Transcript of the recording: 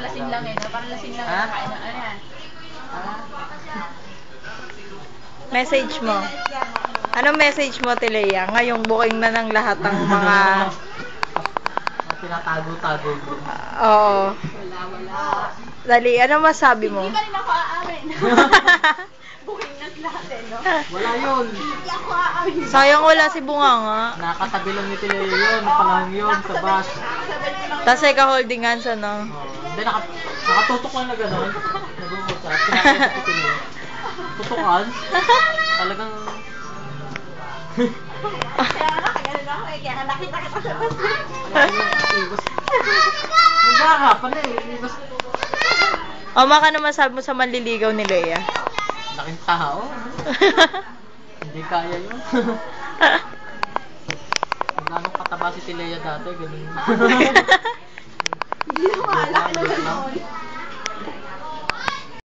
parang lasing lang eh. Parang lasing lang. Ha? Kain ng ano yan. Message mo. Anong message mo, Tilea? Ngayong booking na ng lahat ng mga... Tinatago-tago mo. Oo. Wala. Dali, ano masabi mo? Hindi pa rin ako aamin. Booking na lahat eh, no? Wala yun. Hindi ako aamin. Sayang wala si Bunganga. Nakatabi lang ni Tilea yun. Panahon yun sa bus. Tapos ay ka-holding hands, ano? Hindi, nakatutok lang na gano'n. Nag-uusap. Pinakausap ko Tilea. Tutukan. Talagang... Kaya nga, ganun ako eh. Kaya nga nakita kita sa bus. Naghaharapan eh. O, maka naman sabi mo sa manliligaw ni Lea. Laking tao. Hindi kaya yun. Kung anong kataba si Tilea dati, ganun.